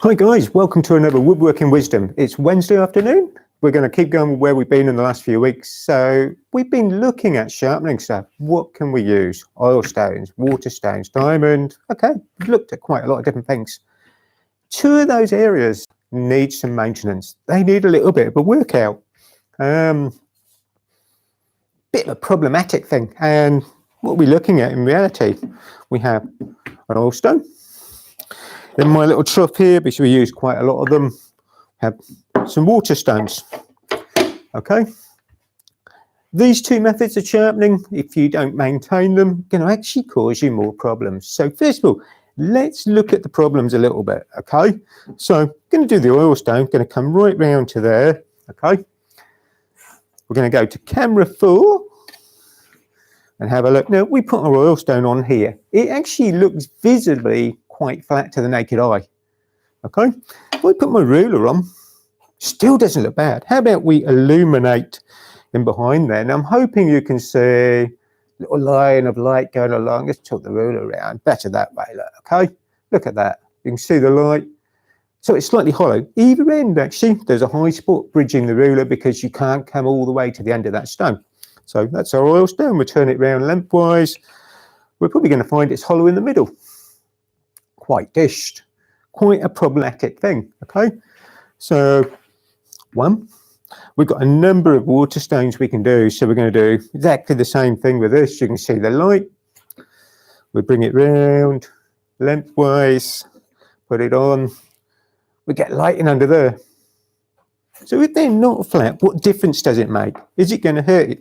Hi guys, welcome to another Woodworking Wisdom. It's Wednesday afternoon. We're going to keep going where we've been in the last few weeks. So we've been looking at sharpening stuff. What can we use? Oil stones, water stones, diamond. Okay, we've looked at quite a lot of different things. Two of those areas need some maintenance. They need a little bit of a workout. Bit of a problematic thing. And what we're looking at in reality, we have an oil stone. In my little trough here, because we use quite a lot of them, have some water stones. Okay. These two methods of sharpening, if you don't maintain them, going to actually cause you more problems. So first of all, let's look at the problems a little bit. Okay. So I'm going to do the oil stone, going to come right round to there. Okay. We're going to go to camera 4 and have a look. Now we put our oil stone on here. It actually looks visibly quite flat to the naked eye. Okay, if I put my ruler on, still doesn't look bad. How about we illuminate in behind there? Now I'm hoping you can see a little line of light going along. Let's tilt the ruler around. Better that way, look. Okay, look at that. You can see the light. So it's slightly hollow. Either end, actually, there's a high spot bridging the ruler because you can't come all the way to the end of that stone. So that's our oil stone. We'll turn it round lengthwise. We're probably going to find it's hollow in the middle. Quite dished, quite a problematic thing. Okay, so one, we've got a number of water stones we can do, so we're going to do exactly the same thing with this. You can see the light. We bring it round lengthwise, put it on, we get lighting under there. So if they're not flat, what difference does it make? Is it going to hurt you?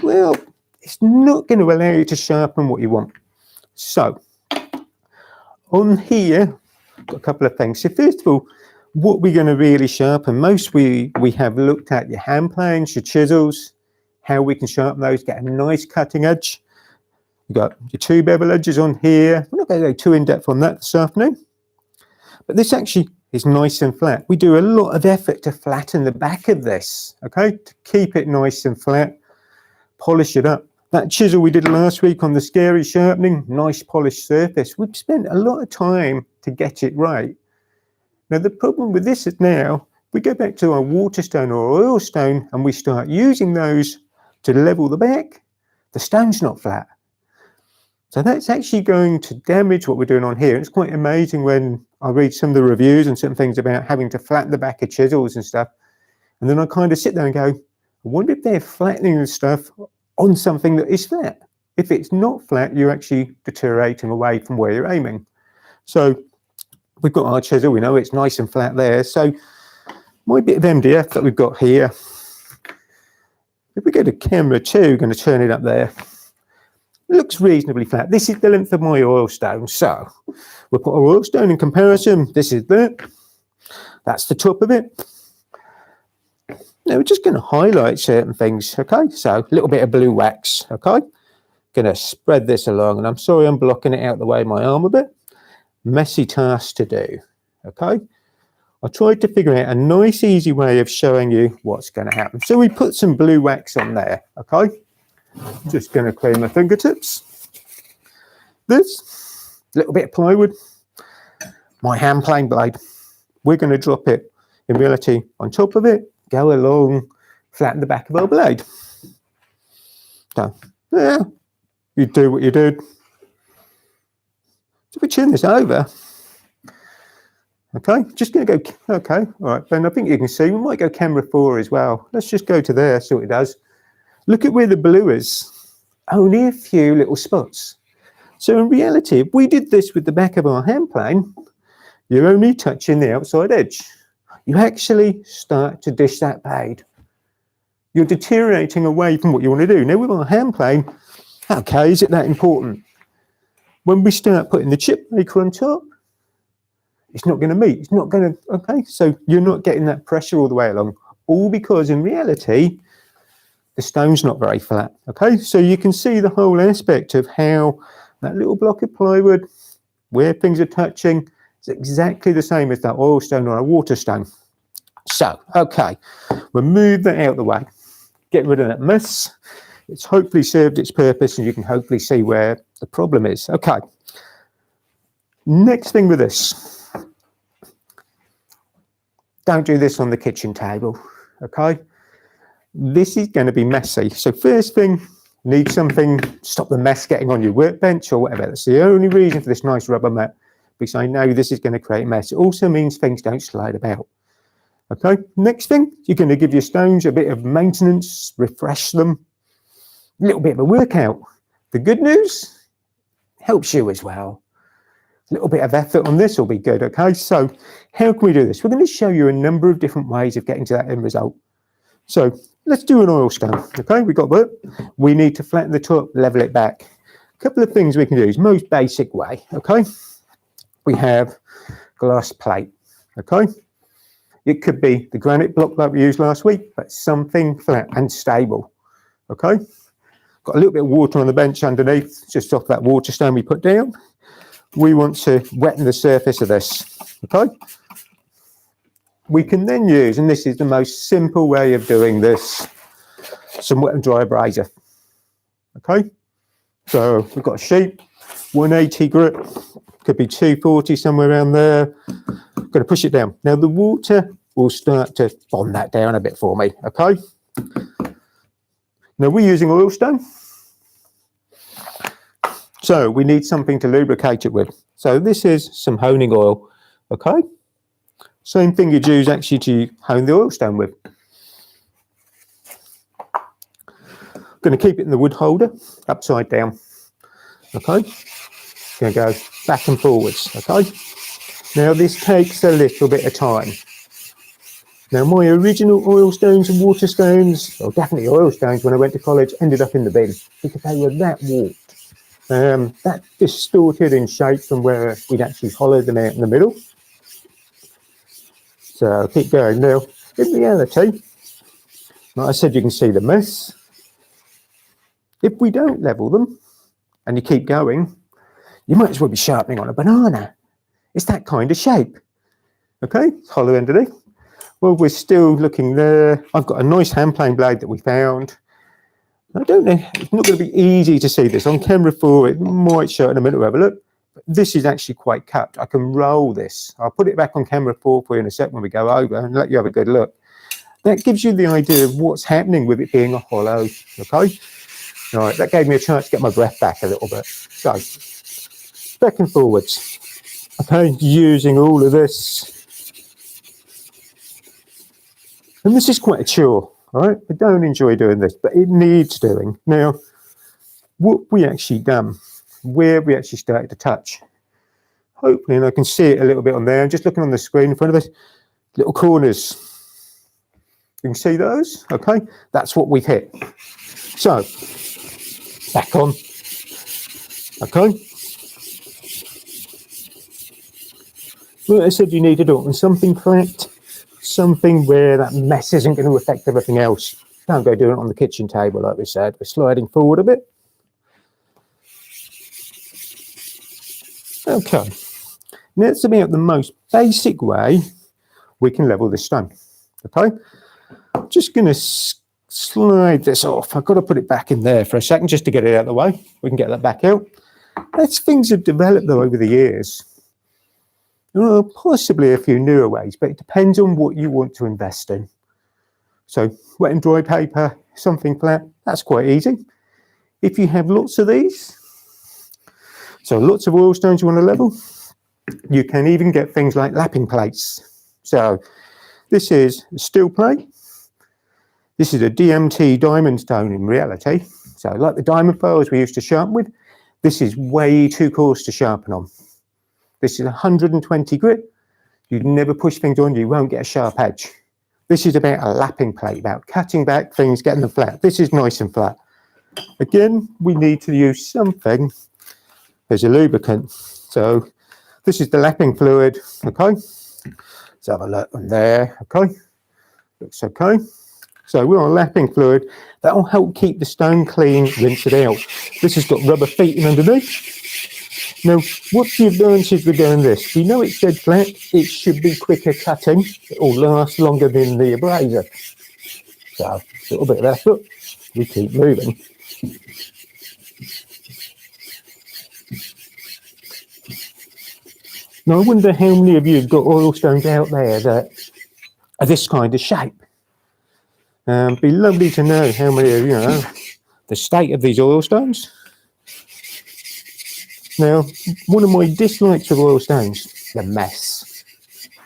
Well, it's not going to allow you to sharpen what you want. So on here, got a couple of things. So first of all, what we're going to really sharpen, most we have looked at your hand planes, your chisels, how we can sharpen those, get a nice cutting edge. You've got your two bevel edges on here. We're not going to go too in-depth on that this afternoon. But this actually is nice and flat. We do a lot of effort to flatten the back of this, okay, to keep it nice and flat, polish it up. That chisel we did last week on the scary sharpening, nice polished surface. We've spent a lot of time to get it right. Now the problem with this is now, we go back to our water stone or oil stone and we start using those to level the back, the stone's not flat. So that's actually going to damage what we're doing on here. It's quite amazing when I read some of the reviews and some things about having to flatten the back of chisels and stuff. And then I kind of sit there and go, I wonder if they're flattening the stuff on something that is flat. If it's not flat, you're actually deteriorating away from where you're aiming. So we've got our chisel, we know it's nice and flat there. So my bit of MDF that we've got here, if we go to camera 2, we're going to turn it up there. It looks reasonably flat. This is the length of my oil stone. So we'll put our oil stone in comparison. This is that. That's the top of it. Now we're just going to highlight certain things, okay? So a little bit of blue wax, okay? Going to spread this along, and I'm sorry I'm blocking it out the way of my arm a bit. Messy task to do, okay? I tried to figure out a nice, easy way of showing you what's going to happen. So we put some blue wax on there, okay? Just going to clean my fingertips. This little bit of plywood, my hand plane blade. We're going to drop it in reality on top of it. Go along, flatten the back of our blade. So, yeah, you do what you did. So we turn this over. Okay, just going to go, okay, all right, Ben, I think you can see, we might go camera 4 as well. Let's just go to there, see what it does. Look at where the blue is. Only a few little spots. So in reality, if we did this with the back of our hand plane, you're only touching the outside edge. You actually start to dish that blade. You're deteriorating away from what you want to do. Now with our hand plane, okay, is it that important? When we start putting the chip maker on top, it's not going to meet. It's not going to, okay, so you're not getting that pressure all the way along. All because in reality, the stone's not very flat, okay? So you can see the whole aspect of how that little block of plywood, where things are touching, it's exactly the same as that oil stone or a water stone. So, okay, we'll move that out of the way. Get rid of that mess. It's hopefully served its purpose and you can hopefully see where the problem is. Okay, next thing with this. don't do this on the kitchen table, okay? This is going to be messy. So first thing, need something to stop the mess getting on your workbench or whatever. That's the only reason for this nice rubber mat, because I know this is going to create a mess. It also means things don't slide about. Okay, next thing, you're going to give your stones a bit of maintenance, refresh them, a little bit of a workout. The good news, helps you as well. A little bit of effort on this will be good, okay? So how can we do this? We're going to show you a number of different ways of getting to that end result. So let's do an oil stone, okay? We've got that. We need to flatten the top, level it back. A couple of things we can do is most basic way, okay? We have glass plate, okay? It could be the granite block that we used last week, but something flat and stable, okay? Got a little bit of water on the bench underneath, just off that water stone we put down. We want to wetten the surface of this, okay? We can then use, and this is the most simple way of doing this, some wet and dry abrasive, okay? So we've got a sheet, 180 grit, could be 240, somewhere around there. Going to push it down. Now the water will start to bond that down a bit for me, okay? Now we're using oil stone, so we need something to lubricate it with. So this is some honing oil, okay? Same thing you'd use actually to hone the oil stone with. Going to keep it in the wood holder, upside down, okay? Going to go back and forwards, okay? Now this takes a little bit of time. Now my original oil stones and water stones, or definitely oil stones when I went to college, ended up in the bin because they were that warped. That distorted in shape from where we'd actually hollowed them out in the middle. So I'll keep going. Now, in reality, like I said, you can see the mess. If we don't level them and you keep going, you might as well be sharpening on a banana. It's that kind of shape. Okay, hollow underneath. Well, we're still looking there. I've got a nice hand plane blade that we found. I don't know, it's not going to be easy to see this. On camera 4, it might show in a minute, we'll have a look. But this is actually quite cut. I can roll this. I'll put it back on camera 4 for you in a sec when we go over and let you have a good look. That gives you the idea of what's happening with it being a hollow, okay? All right, that gave me a chance to get my breath back a little bit. So, back and forwards. Okay, using all of this. And this is quite a chore, all right? I don't enjoy doing this, but it needs doing. Now, what we actually done, where we actually started to touch, hopefully, and I can see it a little bit on there, I'm just looking on the screen in front of us, little corners. You can see those, okay? That's what we've hit. So, back on, okay? Like I said, you need to do it on something flat, something where that mess isn't going to affect everything else. Don't go doing it on the kitchen table, like we said. We're sliding forward a bit. Okay. Now it's about the most basic way we can level this stone. Okay. I'm just going to slide this off. I've got to put it back in there for a second just to get it out of the way. We can get that back out. As things have developed though over the years, possibly a few newer ways, but it depends on what you want to invest in. So wet and dry paper, something flat, that's quite easy. If you have lots of these, so lots of oil stones you want to level, you can even get things like lapping plates. So this is a steel plate. This is a DMT diamond stone in reality. So like the diamond files we used to sharpen with, this is way too coarse to sharpen on. This is 120 grit. You'd never push things on, you won't get a sharp edge. This is about a lapping plate, about cutting back things, getting them flat. This is nice and flat. Again, we need to use something as a lubricant. So this is the lapping fluid, okay? Let's have a look on there, okay? Looks okay. So we're on lapping fluid. That'll help keep the stone clean, rinse it out. This has got rubber feet underneath. Now, what's the advantage with doing this? We know it's dead flat, it should be quicker cutting, it will last longer than the abrasive. So, a little bit of effort, we keep moving. Now, I wonder how many of you have got oil stones out there that of this kind of shape. It'd be lovely to know how many, the state of these oil stones. Now, one of my dislikes of oil stones, the mess.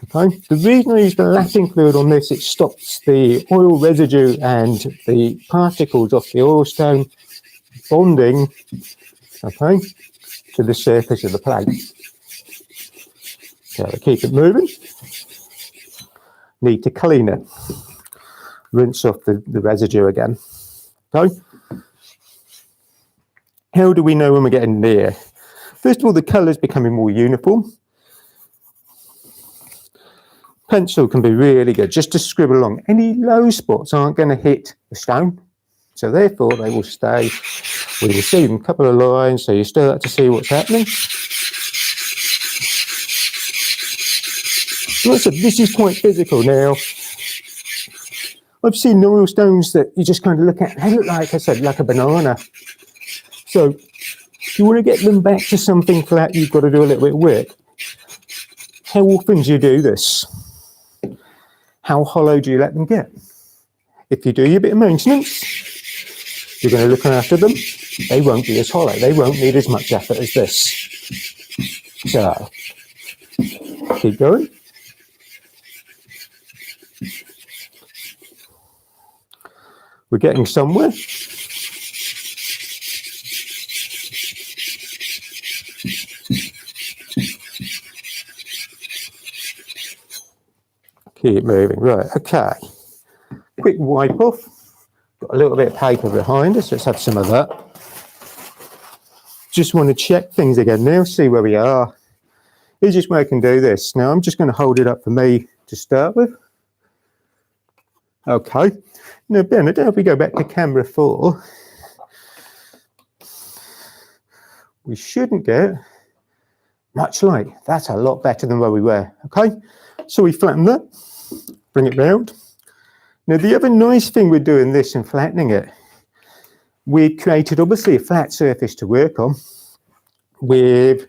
Okay, the reason I use the Flattening fluid on this, it stops the oil residue and the particles off the oil stone bonding, okay, to the surface of the plate. So to keep it moving, need to clean it, rinse off the residue again. Okay. How do we know when we're getting near? First of all, the colour's becoming more uniform. Pencil can be really good, just to scribble along. Any low spots aren't going to hit the stone, so therefore they will stay. We will see them, a couple of lines, so you start to see what's happening. Like I said, this is quite physical now. I've seen oil stones that you just kind of look at, they look like I said, like a banana. So if you want to get them back to something flat, you've got to do a little bit of work. How often do you do this? How hollow do you let them get? If you do your bit of maintenance, you're going to look after them, they won't be as hollow. They won't need as much effort as this. So, keep going. We're getting somewhere. Keep moving. Right, okay. Quick wipe off. Got a little bit of paper behind us. Let's have some of that. Just want to check things again now, see where we are. Easiest way I can do this. Now, I'm just going to hold it up for me to start with. Okay. Now, Ben, I don't know if we go back to camera 4. We shouldn't get much light. That's a lot better than where we were. Okay. So we flatten that, bring it round. Now, the other nice thing we're doing this and flattening it, we created obviously a flat surface to work on. We've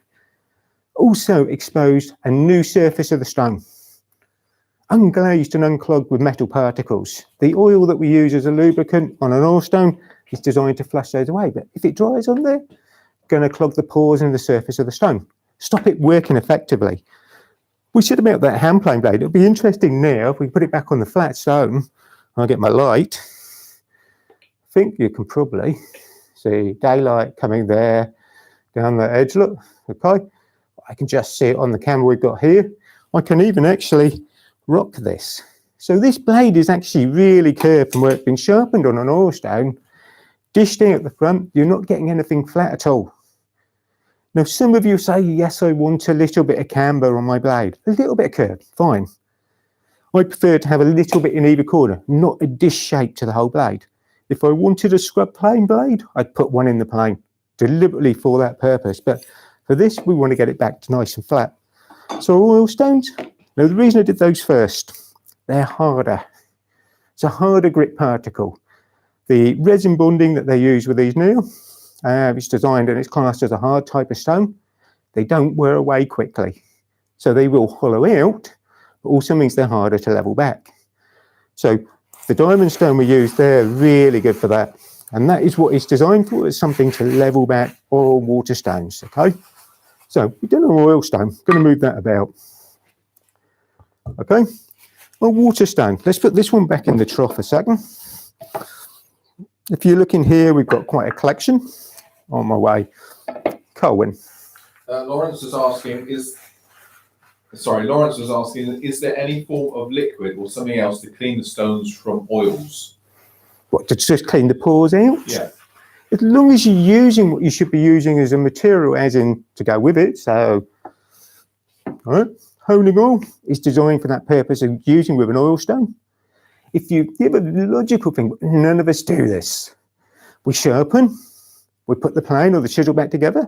also exposed a new surface of the stone, unglazed and unclogged with metal particles. The oil that we use as a lubricant on an oil stone is designed to flush those away, but if it dries on there, it's going to clog the pores in the surface of the stone, stop it working effectively. We said about that hand plane blade, it'll be interesting now if we put it back on the flat stone. I'll get my light. I think you can probably see daylight coming there down the edge, look, okay. I can just see it on the camera we've got here. I can even actually rock this. So this blade is actually really curved from where it's been sharpened on an oil stone, dished out at the front. You're not getting anything flat at all. Now, some of you say, yes, I want a little bit of camber on my blade. A little bit of curve, fine. I prefer to have a little bit in either corner, not a dish shape to the whole blade. If I wanted a scrub plane blade, I'd put one in the plane, deliberately for that purpose. But for this, we want to get it back to nice and flat. So oil stones, now the reason I did those first, they're harder. It's a harder grit particle. The resin bonding that they use with these now, it's designed and it's classed as a hard type of stone. They don't wear away quickly. So they will hollow out, but also means they're harder to level back. So the diamond stone we use, they're really good for that. And that is what it's designed for, is something to level back all water stones, okay? So we've done an oil stone, going to move that about. Okay, well, water stone. Let's put this one back in the trough a second. If you look in here, we've got quite a collection. On my way. Colwyn. Lawrence was asking, is there any form of liquid or something else to clean the stones from oils? What, to just clean the pores out? Yeah. As long as you're using what you should be using as a material, as in to go with it. So, all right, honing oil is designed for that purpose of using with an oil stone. If you give a logical thing, but none of us do this. We sharpen. We put the plane or the chisel back together,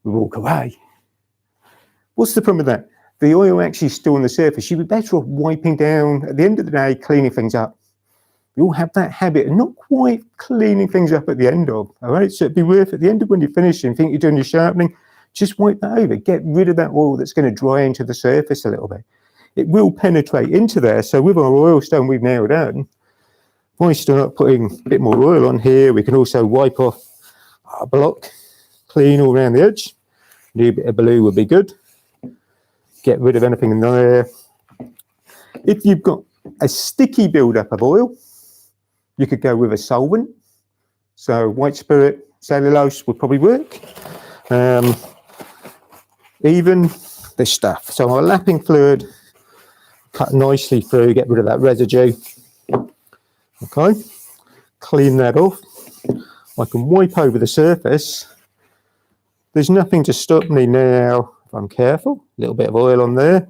we walk away. What's the problem with that? The oil actually is still on the surface. You'd be better off wiping down, at the end of the day, cleaning things up. We all have that habit of not quite cleaning things up at the end of, all right? So it'd be worth, at the end of when you're finishing, think you're doing your sharpening, just wipe that over. Get rid of that oil that's going to dry into the surface a little bit. it will penetrate into there. So with our oil stone we've nailed down, if I start putting a bit more oil on here, we can also wipe off our block, clean all around the edge. A little bit of blue would be good. Get rid of anything in there. If you've got a sticky build-up of oil, you could go with a solvent. So white spirit, cellulose would probably work. Even this stuff. So our lapping fluid, cut nicely through, get rid of that residue. Okay, clean that off. I can wipe over the surface. There's nothing to stop me now, if I'm careful. A little bit of oil on there.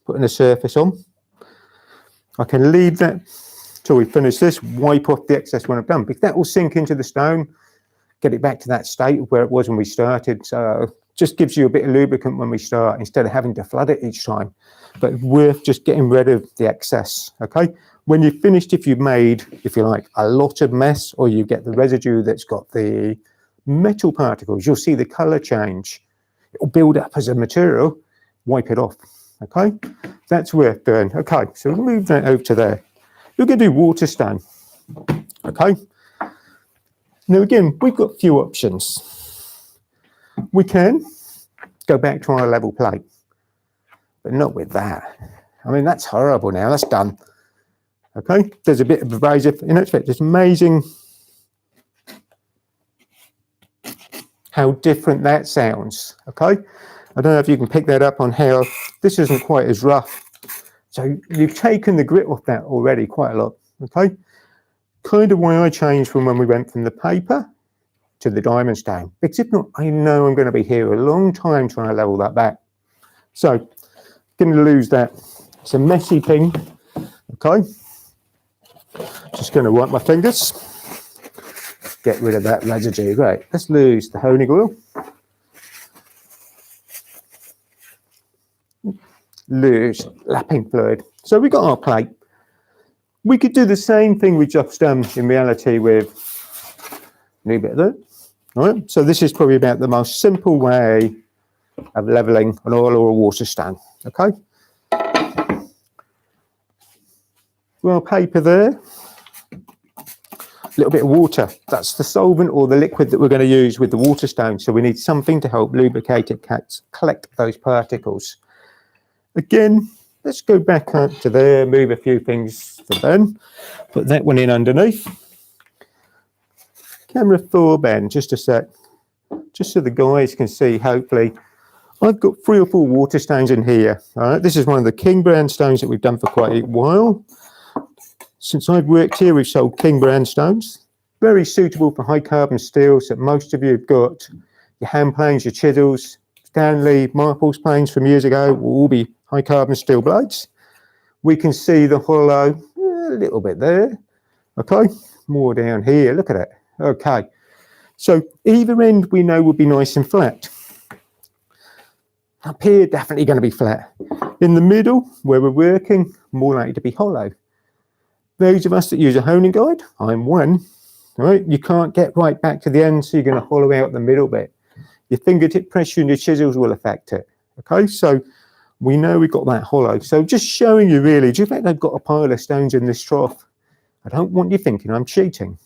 Putting the surface on. I can leave that till we finish this, wipe off the excess when I'm done, because that will sink into the stone, get it back to that state of where it was when we started. So just gives you a bit of lubricant when we start instead of having to flood it each time. But worth just getting rid of the excess, okay? When you've finished, if you've made, if you like, a lot of mess, or you get the residue that's got the metal particles, you'll see the colour change. It'll build up as a material, wipe it off, okay? That's worth doing. Okay, so we'll move that over to there. We're going to do water stone, okay? Now again, we've got a few options. We can go back to our level plate, but not with that. I mean, that's horrible now, that's done. Okay, there's a bit of abrasive in it. It's amazing how different that sounds, okay? I don't know if you can pick that up on how this isn't quite as rough. So you've taken the grit off that already quite a lot, okay? Kind of why I changed from when we went from the paper to the diamond stone, because if not, I know I'm going to be here a long time trying to level that back. So, going to lose that. It's a messy thing, okay? Just going to wipe my fingers, get rid of that residue. Right, let's lose the honing oil. Lose lapping fluid. So we got our plate. We could do the same thing we just done in reality with a little bit of that. All right, so this is probably about the most simple way of leveling an oil or a water stone, okay? Well, paper there, a little bit of water. That's the solvent or the liquid that we're going to use with the water stone. So we need something to help lubricate it, collect those particles. Again, let's go back up to there, move a few things to then. Put that one in underneath. Camera 4, Ben, just a sec. Just so the guys can see, hopefully. I've got 3 or 4 water stones in here. All right, this is one of the King brand stones that we've done for quite a while. Since I've worked here, we've sold King brand stones. Very suitable for high carbon steels that most of you have got. Your hand planes, your chisels, Stanley, Marples planes from years ago will all be high carbon steel blades. We can see the hollow a little bit there. Okay, more down here, look at it. Okay, so either end we know would be nice and flat. Up here, definitely going to be flat. In the middle, where we're working, more likely to be hollow. Those of us that use a honing guide, I'm one, right? You can't get right back to the end, so you're going to hollow out the middle bit. Your fingertip pressure and your chisels will affect it. Okay, so we know we've got that hollow. So just showing you really, do you think they've got a pile of stones in this trough? I don't want you thinking I'm cheating.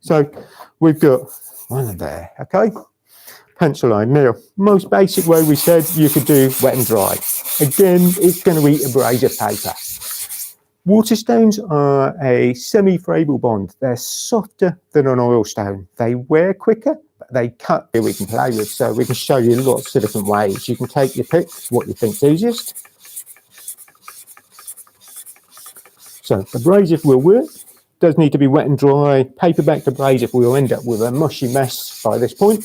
So we've got one there, okay? Pencil line. Now, most basic way we said you could do wet and dry. Again, it's going to eat abrasive paper. Water stones are a semi-friable bond. They're softer than an oil stone. They wear quicker, but they cut we can play with. So we can show you lots of different ways. You can take your pick, what you think's easiest. So abrasive will work. Does need to be wet and dry. Paper backed abrasive, we'll end up with a mushy mess by this point.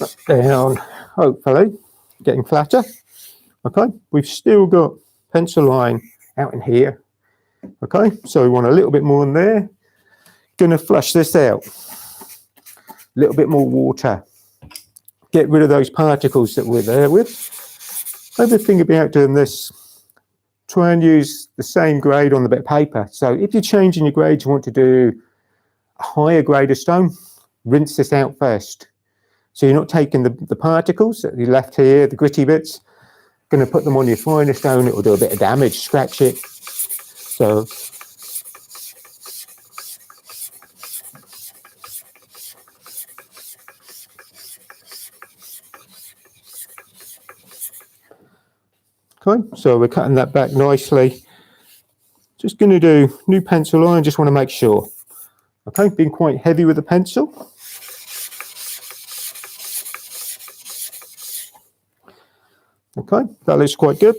Up, down, hopefully, getting flatter. Okay, we've still got pencil line out in here. Okay, so we want a little bit more in there. Gonna flush this out. A little bit more water. Get rid of those particles that we're there with. Other thing about doing this, try and use the same grade on the bit of paper. So if you're changing your grade, you want to do a higher grade of stone, rinse this out first. So you're not taking the particles that you left here, the gritty bits, going to put them on your finer stone. It will do a bit of damage, scratch it. So okay, so we're cutting that back nicely. Just going to do new pencil line, just want to make sure. Okay, being quite heavy with the pencil. Okay, that looks quite good.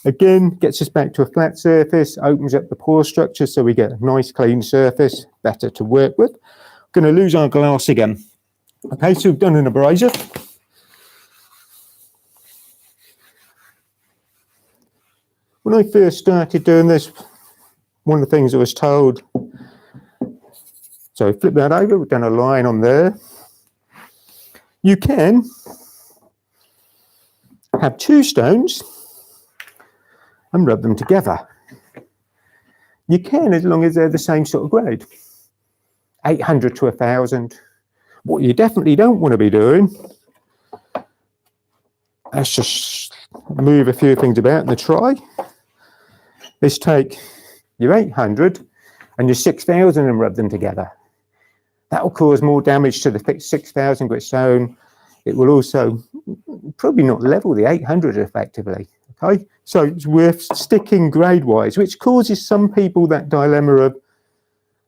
Again, gets us back to a flat surface, opens up the pore structure so we get a nice clean surface, better to work with. Going to lose our glass again. Okay, so we've done an abrasive. When I first started doing this, one of the things I was told, so flip that over, we've done a line on there. You can have two stones and rub them together. You can, as long as they're the same sort of grade. 800 to 1000. What you definitely don't want to be doing, let's just move a few things about in the try, is take your 800 and your 6000 and rub them together. That will cause more damage to the 6000 grit stone. It will also probably not level the 800 effectively. Okay, so it's worth sticking grade wise, which causes some people that dilemma of,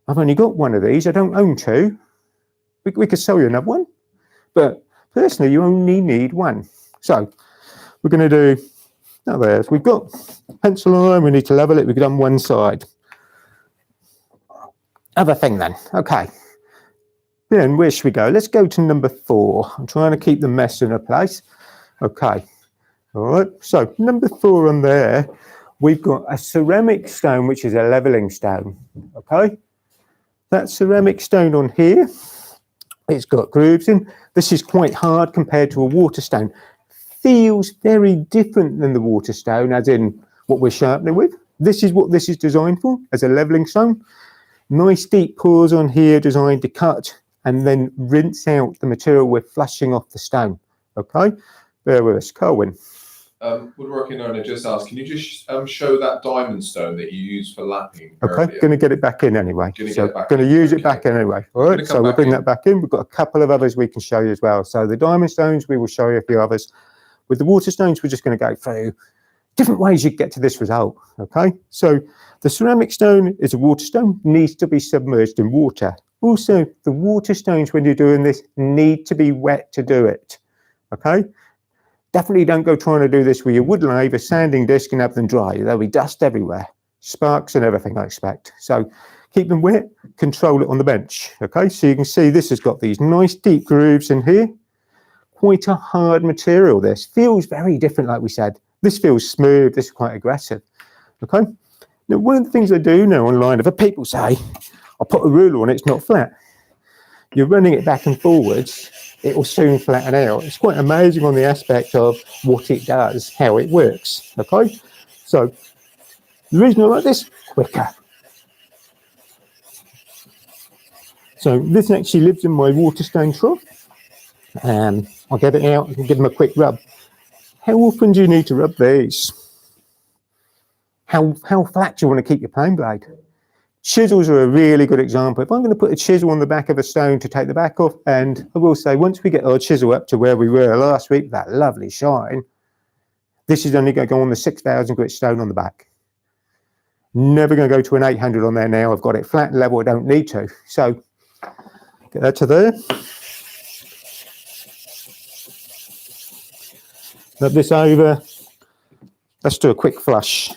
I've only got one of these, I don't own two. We could sell you another one, but personally you only need one. So we're going to do, now there's, we've got pencil line, we need to level it, we've done one side. Other thing then, okay. Then where should we go? Let's go to number 4. I'm trying to keep the mess in a place. Okay, all right, so number 4 on there, we've got a ceramic stone, which is a leveling stone, okay? That ceramic stone on here, it's got grooves in. This is quite hard compared to a water stone. Feels very different than the water stone, as in what we're sharpening with. This is what this is designed for, as a leveling stone. Nice deep pores on here designed to cut and then rinse out the material we're flushing off the stone. Okay, bear with us, Colin. Woodworking owner just asked, can you just show that diamond stone that you use for lapping? Okay, going to get it back in anyway. So going to use it back in anyway. All right, so we'll bring that back in. We've got a couple of others we can show you as well. So the diamond stones, we will show you a few others. With the water stones, we're just going to go through different ways you get to this result. Okay, so the ceramic stone is a water stone, needs to be submerged in water. Also, the water stones, when you're doing this, need to be wet to do it. Okay, definitely don't go trying to do this with your wood lathe, a sanding disc, and have them dry. There'll be dust everywhere, sparks and everything I expect. So keep them wet, control it on the bench. Okay, so you can see this has got these nice deep grooves in here. Quite a hard material, this. Feels very different, like we said. This feels smooth, this is quite aggressive. Okay, now one of the things I do know online, if people say, I'll put a ruler on it, it's not flat. You're running it back and forwards, it will soon flatten out. It's quite amazing on the aspect of what it does, how it works. Okay, so the reason I like this, quicker. So this actually lives in my water stone trough. I'll get it out and give them a quick rub. How often do you need to rub these? How flat do you want to keep your plane blade? Chisels are a really good example. If I'm going to put a chisel on the back of a stone to take the back off, and I will say, once we get our chisel up to where we were last week, that lovely shine, this is only going to go on the 6000 grit stone on the back. Never going to go to an 800 on there now. I've got it flat and level, I don't need to. So get that to there. Rub this over. Let's do a quick flush.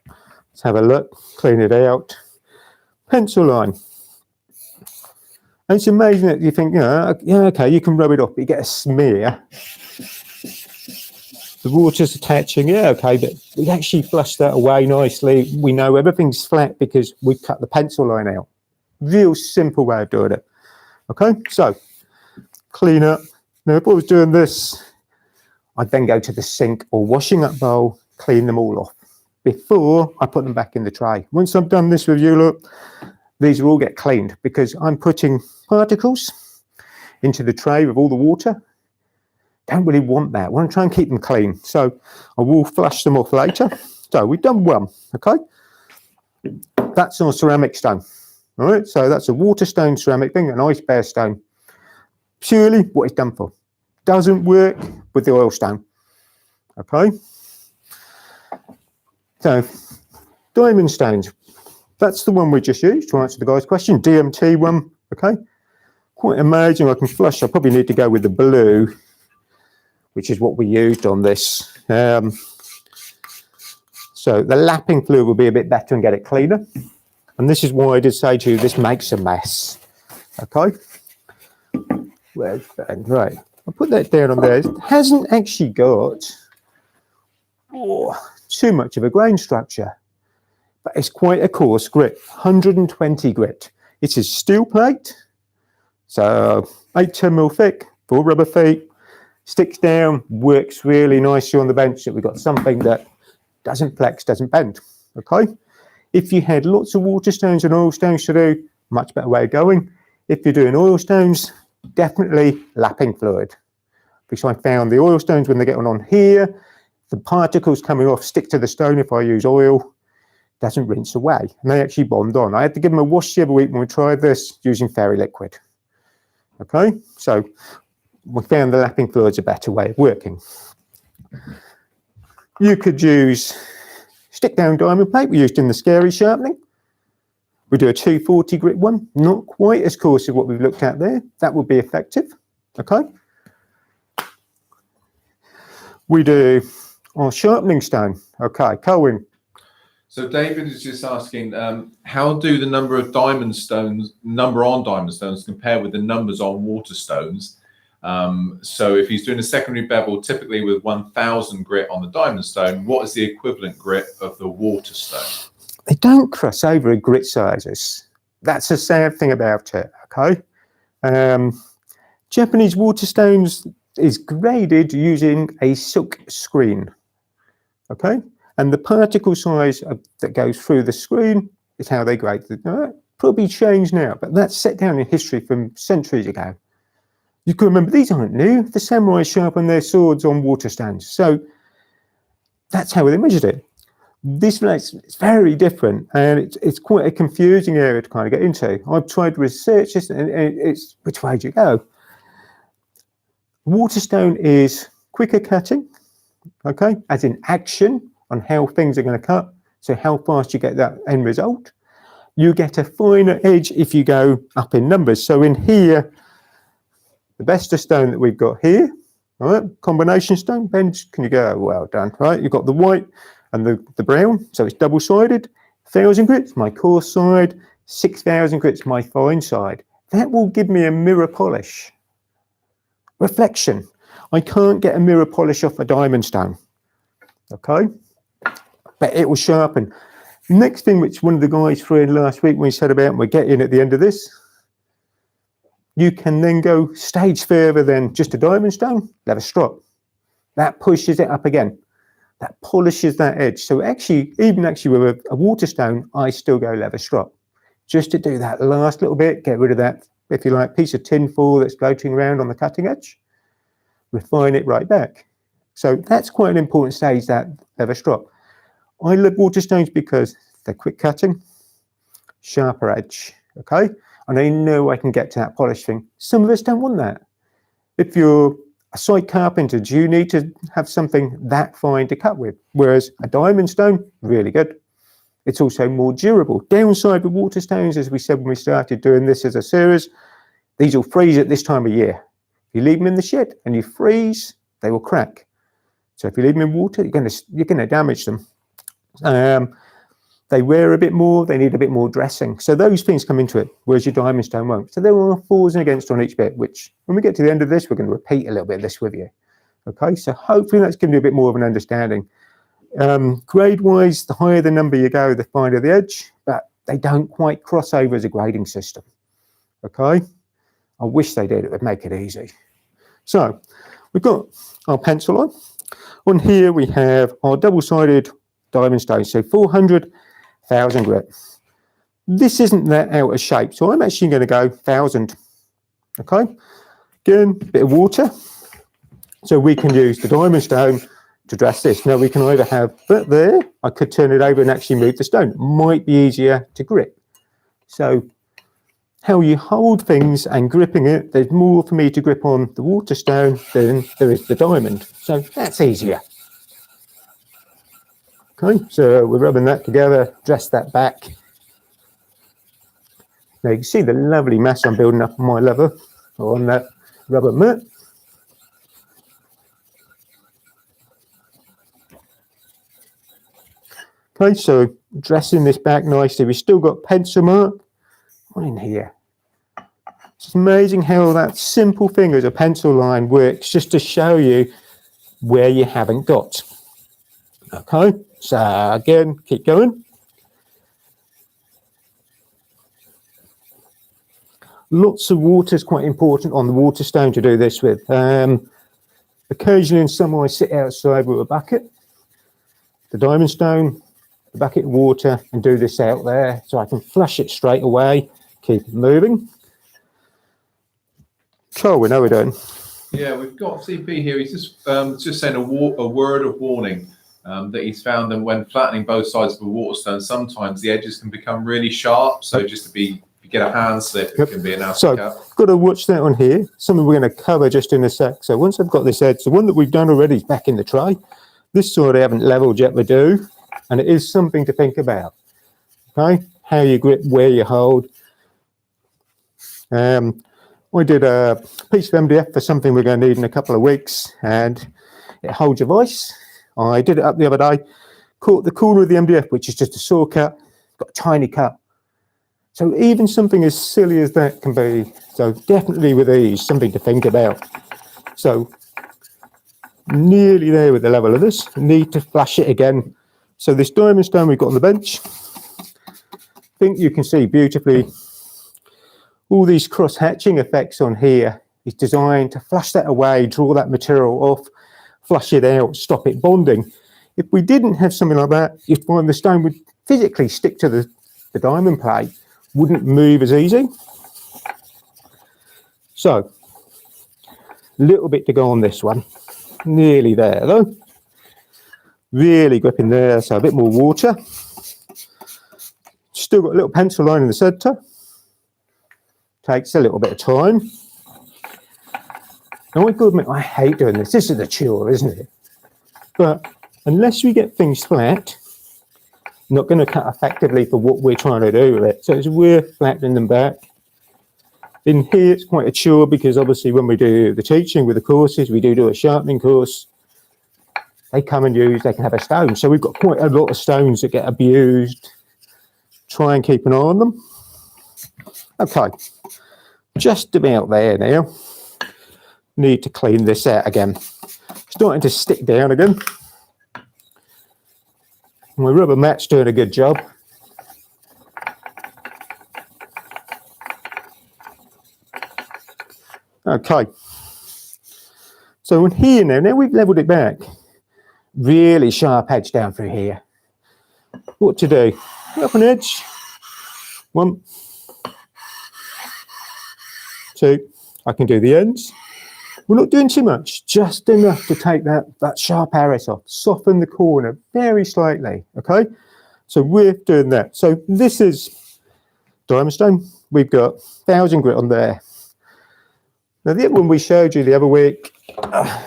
Let's have a look, clean it out. Pencil line. And it's amazing that you think, yeah, okay, you can rub it off, but you get a smear. The water's attaching, yeah, okay, but we actually flush that away nicely. We know everything's flat because we've cut the pencil line out. Real simple way of doing it. Okay, so clean up. Now, if I was doing this, I'd then go to the sink or washing up bowl, clean them all off before I put them back in the tray. Once I've done this with you, look, these will all get cleaned because I'm putting particles into the tray with all the water. Don't really want that. I want to try and keep them clean. So I will flush them off later. So we've done one, okay? That's our ceramic stone. All right, so that's a water stone ceramic thing, an ice bear stone. Purely what it's done for. Doesn't work with the oil stone. Okay. So diamond stones. That's the one we just used to answer the guy's question. DMT one. Okay. Quite amazing. I can flush. I probably need to go with the blue, which is what we used on this. So the lapping fluid will be a bit better and get it cleaner. And this is why I did say to you, this makes a mess. Okay. Where's that? Right. I'll put that down on there. It hasn't actually got too much of a grain structure, but it's quite a coarse grit, 120 grit. It's a steel plate, so 8-10mm thick, 4 rubber feet, sticks down, works really nicely on the bench. That we've got something that doesn't flex, doesn't bend. Okay. If you had lots of water stones and oil stones to do, much better way of going. If you're doing oil stones, definitely lapping fluid, because I found the oil stones, when they get on here, the particles coming off stick to the stone. If I use oil, doesn't rinse away, and they actually bond on. I had to give them a wash the other week when we tried this using fairy liquid. Okay, so we found the lapping fluid's a better way of working. You could use stick down diamond plate we used in the scary sharpening. We do a 240 grit one, not quite as coarse as what we've looked at there. That would be effective. Okay. We do our sharpening stone. Okay, Colin. So David is just asking, how do the number on diamond stones compare with the numbers on water stones? So if he's doing a secondary bevel, typically with 1000 grit on the diamond stone, what is the equivalent grit of the water stone? They don't cross over in grit sizes. That's a sad thing about it, okay? Japanese water stones is graded using a silk screen, okay? And the particle size that goes through the screen is how they grade it. Probably changed now, but that's set down in history from centuries ago. You can remember, these aren't new. The samurai sharpened their swords on water stones. So that's how they measured it. This place is very different, and it's quite a confusing area to kind of get into. I've tried to research this, and it's which way do you go? Waterstone is quicker cutting, okay, as in action on how things are going to cut, so how fast you get that end result. You get a finer edge if you go up in numbers. So in here, the best stone that we've got here, all right, combination stone, bench, can you go? Well done, right? You've got the white and the brown, so it's double-sided. 1000 grits, my coarse side. 6000 grits, my fine side. That will give me a mirror polish. Reflection. I can't get a mirror polish off a diamond stone, okay? But it will sharpen. Next thing, which one of the guys threw in last week when we said about, we're getting at the end of this, you can then go stage further than just a diamond stone, leather strop. That pushes it up again. That polishes that edge. So actually, even actually with a water stone, I still go leather strop. Just to do that last little bit, get rid of that, if you like, piece of tin foil that's floating around on the cutting edge. Refine it right back. So that's quite an important stage, that leather strop. I love water stones because they're quick cutting, sharper edge, okay? And I know I can get to that polish thing. Some of us don't want that. If you're a site carpenter, do you need to have something that fine to cut with? Whereas a diamond stone, really good. It's also more durable. Downside with water stones, as we said when we started doing this as a series, these will freeze at this time of year. If you leave them in the shed and you freeze, they will crack. So if you leave them in water, you're going to damage them. They wear a bit more, they need a bit more dressing. So those things come into it, whereas your diamond stone won't. So there are fors and against on each bit, which when we get to the end of this, we're going to repeat a little bit of this with you. Okay, so hopefully that's given you a bit more of an understanding. Grade-wise, the higher the number you go, the finer the edge, but they don't quite cross over as a grading system. Okay, I wish they did, it would make it easy. So we've got our pencil on. On here we have our double-sided diamond stone, so 400,000 grit. This isn't that out of shape, so I'm actually going to go 1000. Okay, Again, a bit of water. So we can use the diamond stone to dress this. Now we can either have that there, I could turn it over and actually move the stone. Might be easier to grip. So how you hold things and gripping it, there's more for me to grip on the water stone than there is the diamond. So that's easier. Okay, so we're rubbing that together, dress that back. Now you can see the lovely mess I'm building up on my leather, or on that rubber mat. Okay, so dressing this back nicely. We've still got pencil mark on in here. It's amazing how that simple thing as a pencil line works, just to show you where you haven't got. Okay, so again, keep going. Lots of water is quite important on the water stone to do this with. Occasionally in summer I sit outside with a bucket, the diamond stone, the bucket of water, and do this out there so I can flush it straight away, keep it moving. So we know we're doing. Yeah, we've got CP here. He's just saying a word of warning that he's found that when flattening both sides of a waterstone, sometimes the edges can become really sharp. So just to be, if you get a hand slip, it can be an nasty cut. Got to watch that on here. Something we're going to cover just in a sec. So once I've got this edge, the one that we've done already is back in the tray. This side I haven't leveled yet, we do. And it is something to think about. Okay, how you grip, where you hold. I did a piece of MDF for something we're going to need in a couple of weeks, and it holds your vice. I did it up the other day, caught the corner of the MDF, which is just a saw cut, got a tiny cut. So even something as silly as that can be, so definitely with these, something to think about. So nearly there with the level of this, need to flash it again. So this diamond stone we've got on the bench, I think you can see beautifully all these cross-hatching effects on here is designed to flush that away, draw that material off, flush it out, stop it bonding. If we didn't have something like that, you'd find the stone would physically stick to the diamond plate, wouldn't move as easy. So, a little bit to go on this one. Nearly there though. Really gripping there, so a bit more water. Still got a little pencil line in the centre. Takes a little bit of time. Now I got to admit, I hate doing this. This is a chore, isn't it? But unless we get things flat, not going to cut effectively for what we're trying to do with it. So it's worth flattening them back. In here, it's quite a chore because obviously when we do the teaching with the courses, we do a sharpening course. They come and use, they can have a stone. So we've got quite a lot of stones that get abused. Try and keep an eye on them. Okay, just about there now. Need to clean this out again. Starting to stick down again. My rubber mat's doing a good job. Okay. So in here now we've leveled it back. Really sharp edge down through here. What to do? Up an edge. 1, 2. I can do the ends. We're not doing too much, just enough to take that sharp arrow off, soften the corner very slightly, okay? So we're doing that. So this is diamond stone. We've got 1000 grit on there. Now the other one we showed you the other week, oh,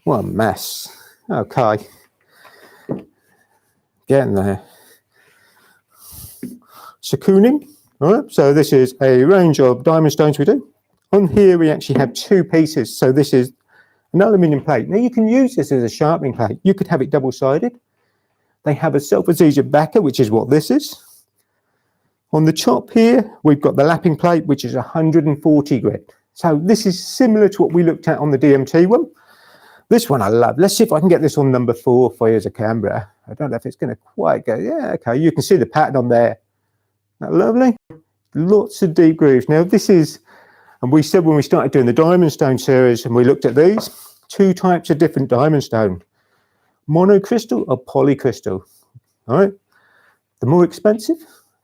what a mess. Okay, getting there. Secooning, all right, so this is a range of diamond stones we do. On here we actually have 2 pieces, so this is an aluminium plate. Now you can use this as a sharpening plate. You could have it double-sided. They have a self-adhesive backer, which is what this is. On the top here, we've got the lapping plate, which is 140 grit. So this is similar to what we looked at on the DMT one. This one I love. Let's see if I can get this on number 4 for you as a camera. I don't know if it's going to quite go. Yeah, okay, you can see the pattern on there. Isn't that lovely? Lots of deep grooves. Now this is, and we said when we started doing the diamond stone series and we looked at these, 2 types of different diamond stone. Monocrystal or polycrystal, all right? The more expensive,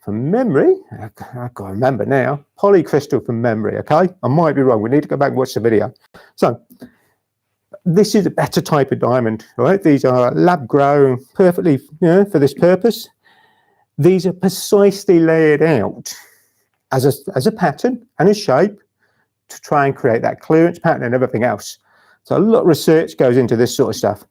from memory, I can't remember now, polycrystal from memory, okay? I might be wrong. We need to go back and watch the video. So this is a better type of diamond, right? These are lab grown, perfectly, for this purpose. These are precisely laid out as a pattern and a shape to try and create that clearance pattern and everything else. So a lot of research goes into this sort of stuff.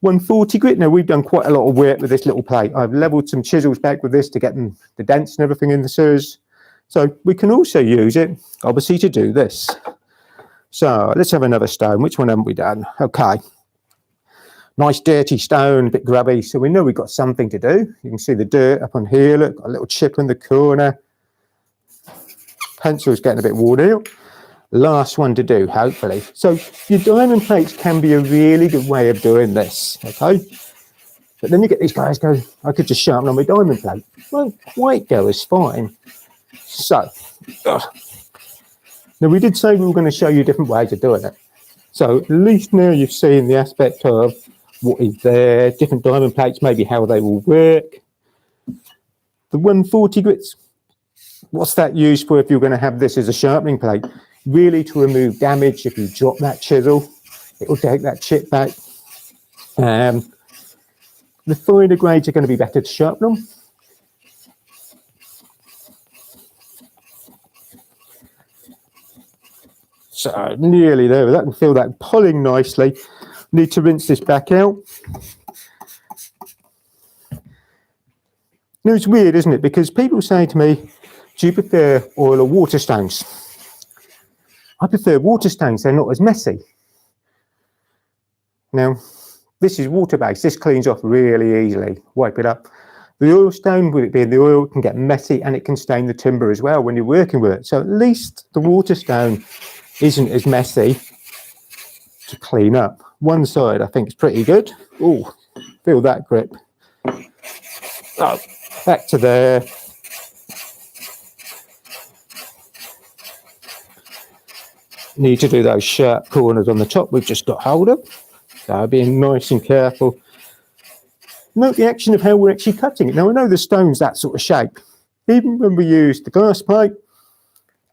140 grit. Now we've done quite a lot of work with this little plate. I've leveled some chisels back with this to get the dents and everything in the screws. So we can also use it, obviously, to do this. So let's have another stone. Which one haven't we done? Okay. Nice dirty stone, a bit grubby. So we know we've got something to do. You can see the dirt up on here. Look, got a little chip in the corner. Pencil's getting a bit worn out. Last one to do, hopefully. So your diamond plates can be a really good way of doing this, okay? But then you get these guys go, I could just sharpen on my diamond plate. Won't quite go as fine. So, now we did say we were going to show you different ways of doing it. So at least now you've seen the aspect of what is there, different diamond plates, maybe how they will work. The 140 grits, what's that used for if you're going to have this as a sharpening plate? Really to remove damage. If you drop that chisel, it will take that chip back. The finer grades are going to be better to sharpen them. So nearly there. That can feel that pulling nicely. Need to rinse this back out. Now it's weird, isn't it? Because people say to me, do you prefer oil or water stones? I prefer water stones, they're not as messy. Now, this is water-based, this cleans off really easily, wipe it up. The oil stone, with it being the oil, can get messy and it can stain the timber as well when you're working with it. So at least the water stone isn't as messy to clean up. One side I think is pretty good. Oh, feel that grip. Oh, back to there. Need to do those sharp corners on the top we've just got hold of. So being nice and careful. Note the action of how we're actually cutting it. Now I know the stone's that sort of shape. Even when we use the glass plate,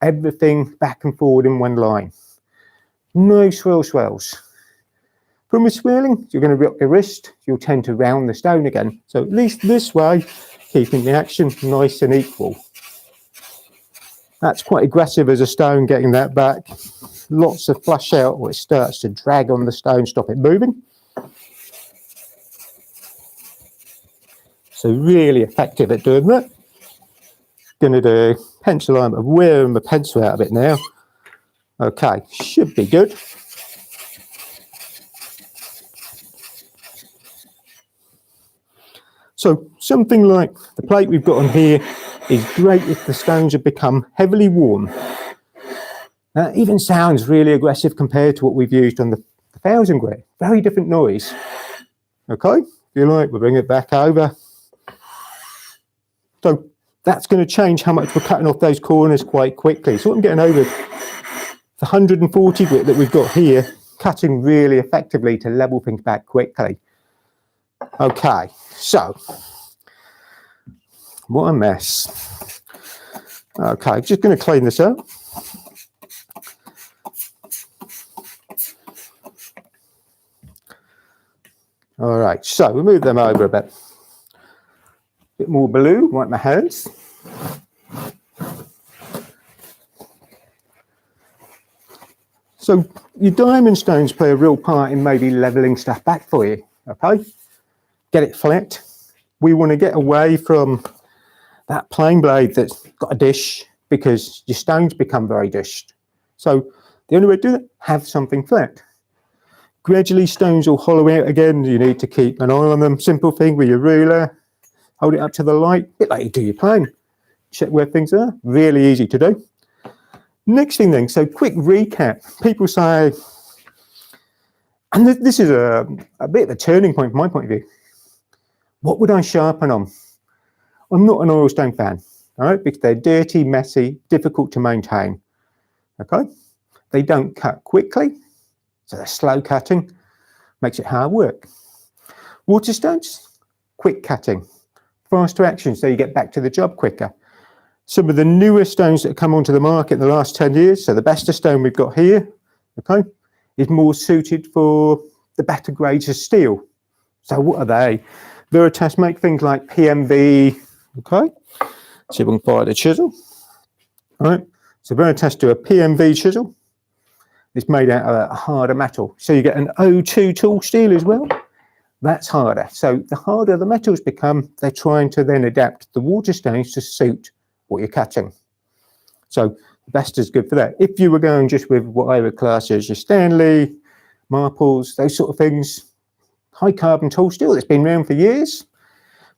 everything back and forward in one line. No swirls. From with swirling, you're going to rock your wrist, you'll tend to round the stone again. So at least this way, keeping the action nice and equal. That's quite aggressive as a stone, getting that back. Lots of flush out where it starts to drag on the stone, stop it moving. So really effective at doing that. Going to do pencil line, I'm wearing my pencil out a bit now. Okay, should be good. So something like the plate we've got on here is great if the stones have become heavily worn. That even sounds really aggressive compared to what we've used on the 1000 grit. Very different noise. Okay, if you like, we'll bring it back over. So that's going to change how much we're cutting off those corners quite quickly. So what I'm getting over the 140 grit that we've got here, cutting really effectively to level things back quickly. Okay, so what a mess. Okay, just going to clean this up. All right, so we'll move them over a bit. Bit more blue, wipe my hands. So your diamond stones play a real part in maybe leveling stuff back for you, okay? Get it flat. We want to get away from that plain blade that's got a dish because your stones become very dished. So the only way to do that, have something flat. Gradually stones will hollow out again. You need to keep an eye on them. Simple thing with your ruler, hold it up to the light, a bit like you do your plane. Check where things are, really easy to do. Next thing then, so quick recap. People say, and this is a bit of a turning point from my point of view. What would I sharpen on? I'm not an oil stone fan, all right, because they're dirty, messy, difficult to maintain, okay? They don't cut quickly, so they're slow cutting, makes it hard work. Water stones, quick cutting, faster action, so you get back to the job quicker. Some of the newer stones that have come onto the market in the last 10 years, so the best stone we've got here, okay, is more suited for the better grades of steel. So what are they? Veritas make things like PMV, okay? See if we can fire the chisel. All right, so Veritas do a PMV chisel. It's made out of a harder metal. So you get an O2 tool steel as well. That's harder. So the harder the metals become, they're trying to then adapt the water stones to suit what you're cutting. So the best is good for that. If you were going just with what I would class as your Stanley, Marples, those sort of things, high carbon tool steel that's been around for years.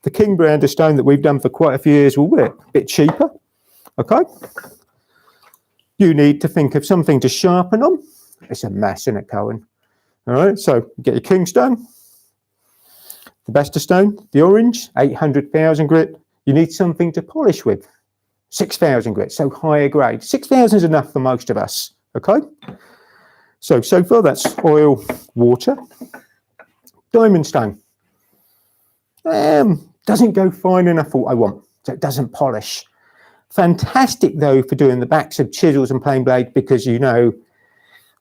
The King brand of stone that we've done for quite a few years will be a bit cheaper. Okay. You need to think of something to sharpen on. It's a mess, isn't it, Cohen? All right, so get your King stone. The best of stone, the orange, 800,000 grit. You need something to polish with. 6,000 grit, so higher grade. 6,000 is enough for most of us, okay? So far that's oil, water. Diamond stone. Doesn't go fine enough for what I want, so it doesn't polish. Fantastic though for doing the backs of chisels and plane blades because you know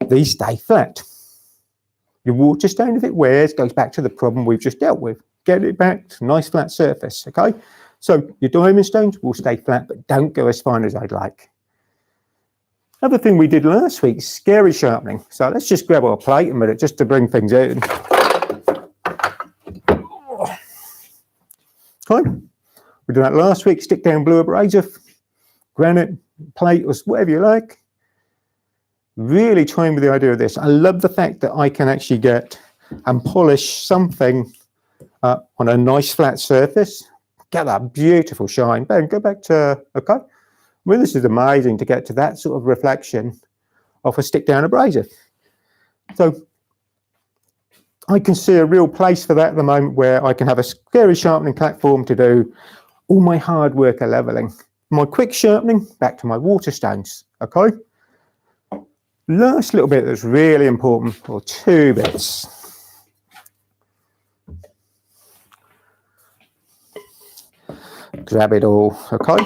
these stay flat. Your water stone, if it wears, goes back to the problem we've just dealt with. Get it back to a nice flat surface, okay? So your diamond stones will stay flat, but don't go as fine as I'd like. Other thing we did last week, scary sharpening. So let's just grab our plate a minute just to bring things in. Okay. We did that last week, stick down blue abrasive, granite, plate, or whatever you like. Really trying with the idea of this. I love the fact that I can actually get and polish something on a nice flat surface. Get that beautiful shine. Ben, go back to, okay. I mean, this is amazing to get to that sort of reflection of a stick down abrasive. So I can see a real place for that at the moment where I can have a scary sharpening platform to do all my hard work of leveling. My quick sharpening, back to my water stones, okay? Last little bit that's really important, or two bits. Grab it all, okay?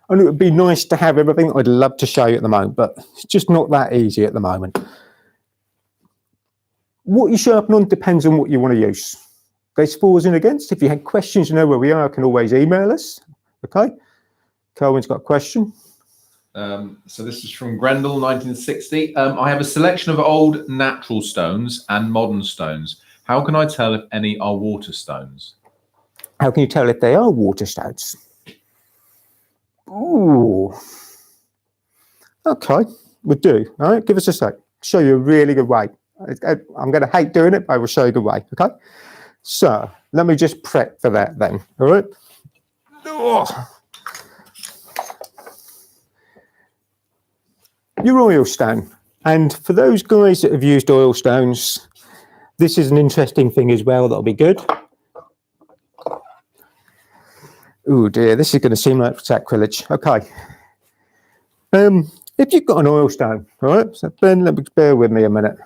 And it would be nice to have everything I'd love to show you at the moment, but it's just not that easy at the moment. What you sharpen on depends on what you want to use. There's fors and against. If you had questions, you know where we are, can always email us, okay? Colwyn's got a question. So this is from Grendel, 1960. I have a selection of old natural stones and modern stones. How can I tell if any are water stones? How can you tell if they are water stones? Ooh. Okay, we do. All right, give us a sec. Show you a really good way. I'm going to hate doing it, but I will show you the way, okay? So, let me just prep for that then, all right? Oh. Your oil stone. And for those guys that have used oil stones, this is an interesting thing as well that'll be good. Oh dear, this is going to seem like sacrilege. Okay. If you've got an oil stone, all right, so Ben, bear with me a minute.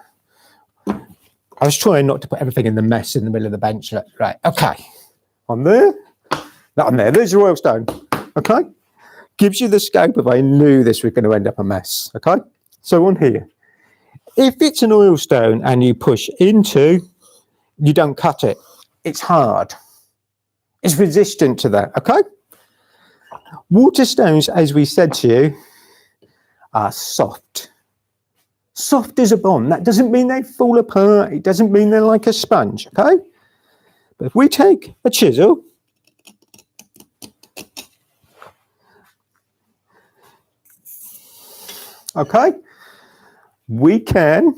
I was trying not to put everything in the mess in the middle of the bench. Right, okay. On there, that on there, there's your oil stone, okay? Gives you the scope of I knew this was going to end up a mess, okay? So on here, if it's an oil stone and you push into, you don't cut it. It's hard. It's resistant to that, okay? Water stones, as we said to you, are soft. Soft as a bond. That doesn't mean they fall apart. It doesn't mean they're like a sponge, okay? But if we take a chisel, okay, we can,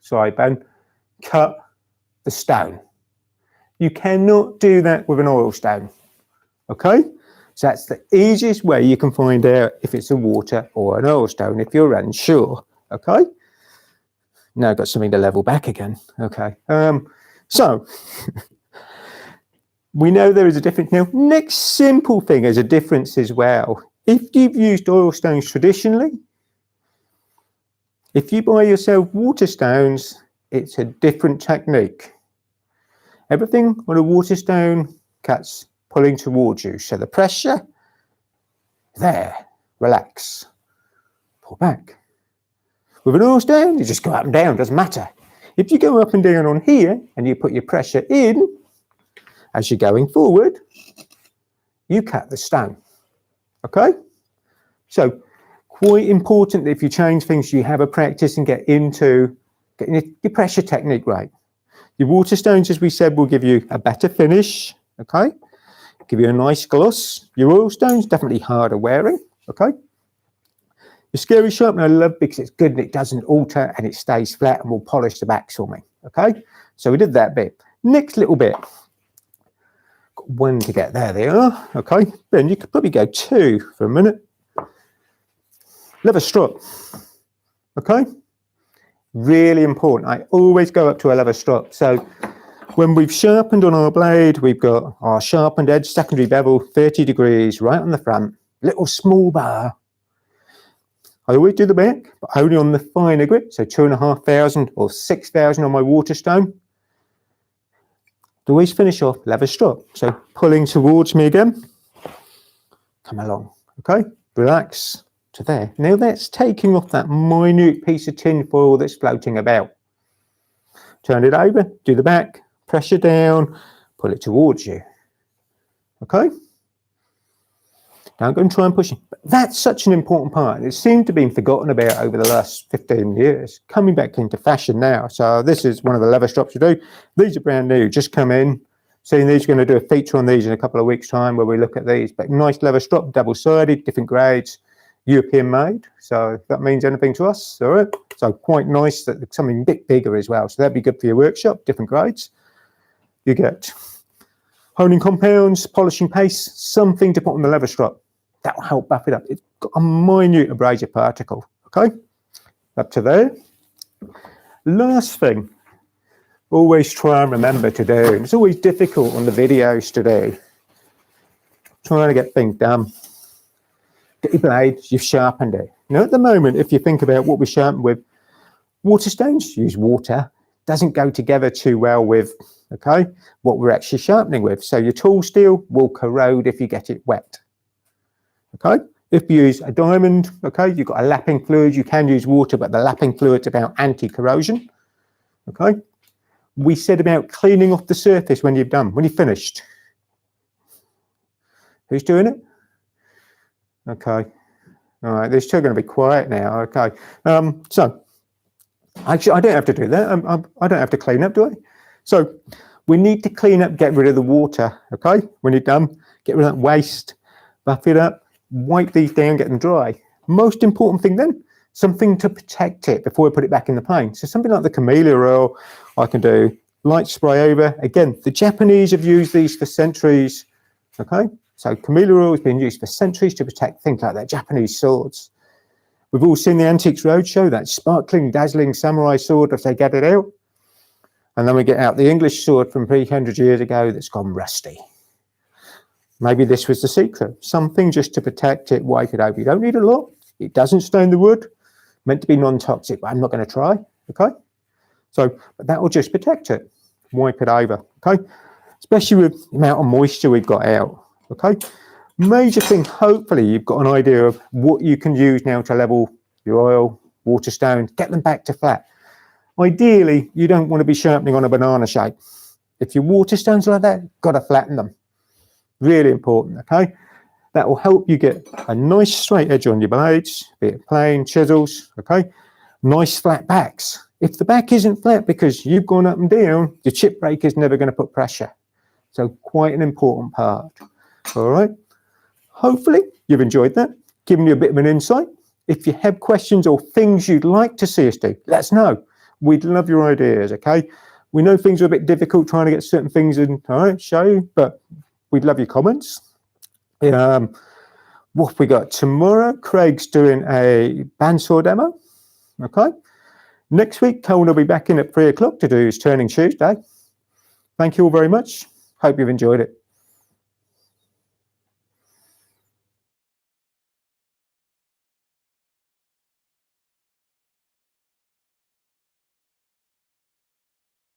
sorry Ben, cut the stone. You cannot do that with an oil stone, okay? So that's the easiest way you can find out if it's a water or an oil stone if you're unsure, okay? Now I've got something to level back again, okay? So, we know there is a difference. Now, next simple thing is a difference as well. If you've used oil stones traditionally, if you buy yourself water stones, it's a different technique. Everything on a water stone cuts pulling towards you. So the pressure, there, relax, pull back. With an oil stone, you just go up and down, doesn't matter. If you go up and down on here and you put your pressure in, as you're going forward, you cut the stone, okay? So quite important that if you change things, you have a practice and get into getting your pressure technique right. Your water stones, as we said, will give you a better finish, okay? Give you a nice gloss. Your oil stones, definitely harder wearing, okay? Your scary sharpener I love because it's good and it doesn't alter and it stays flat and will polish the backs for me, okay? So we did that bit. Next little bit. Got one to get there, they are, okay? Then you could probably go two for a minute. Leather strop, okay? Really important. I always go up to a leather strop. So when we've sharpened on our blade, we've got our sharpened edge, secondary bevel, 30 degrees right on the front, little small bar. I always do the back, but only on the finer grit, so 2,500 or 6,000 on my Waterstone. Always finish off leather strap. So pulling towards me again, come along, okay? Relax to there. Now that's taking off that minute piece of tin foil that's floating about. Turn it over, do the back, pressure down, pull it towards you, okay? Don't go and try and push it. But that's such an important part. It seemed to have been forgotten about over the last 15 years. Coming back into fashion now. So this is one of the leather straps we do. These are brand new, just come in. Seeing these, going to do a feature on these in a couple of weeks' time where we look at these. But nice leather strap, double-sided, different grades, European made. So if that means anything to us, all right. So quite nice that it's something a bit bigger as well. So that'd be good for your workshop, different grades. You get honing compounds, polishing paste, something to put on the leather strap. That will help buff it up. It's got a minute abrasive particle, okay? Up to there. Last thing, always try and remember to do, and it's always difficult on the videos to do, trying to get things done. Get your blades, you've sharpened it. Now at the moment, if you think about what we sharpen with, water stones, use water, doesn't go together too well with, okay, what we're actually sharpening with. So your tool steel will corrode if you get it wet. Okay, if you use a diamond, okay, you've got a lapping fluid, you can use water, but the lapping fluid's about anti-corrosion. Okay, we said about cleaning off the surface when you've done, when you've finished. Who's doing it? Okay, all right, they're still going to be quiet now. Okay, so actually, I don't have to do that. I don't have to clean up, do I? So we need to clean up, get rid of the water. Okay, when you're done, get rid of that waste, buff it up. Wipe these down, get them dry. Most important thing then, something to protect it before we put it back in the plane. So something like the camellia oil, I can do light spray over. Again, the Japanese have used these for centuries, okay? So camellia oil has been used for centuries to protect things like that Japanese swords. We've all seen the Antiques Roadshow, that sparkling, dazzling samurai sword if they get it out. And then we get out the English sword from 300 years ago that's gone rusty. Maybe this was the secret. Something just to protect it, wipe it over. You don't need a lot. It doesn't stain the wood. Meant to be non-toxic, but I'm not going to try. Okay. So but that will just protect it. Wipe it over. Okay. Especially with the amount of moisture we've got out. Okay. Major thing, hopefully you've got an idea of what you can use now to level your oil, water stones, get them back to flat. Ideally, you don't want to be sharpening on a banana shape. If your water stones like that, got to flatten them. Really important, okay? That will help you get a nice straight edge on your blades, be it plane, chisels, okay? Nice flat backs. If the back isn't flat because you've gone up and down, your chip breaker is never going to put pressure. So quite an important part, all right? Hopefully you've enjoyed that, given you a bit of an insight. If you have questions or things you'd like to see us do, let us know. We'd love your ideas, okay? We know things are a bit difficult trying to get certain things in, all right, show you, but we'd love your comments. What have we got? Tomorrow, Craig's doing a bandsaw demo. Okay. Next week, Colin will be back in at 3 o'clock to do his Turning Tuesday. Thank you all very much. Hope you've enjoyed it.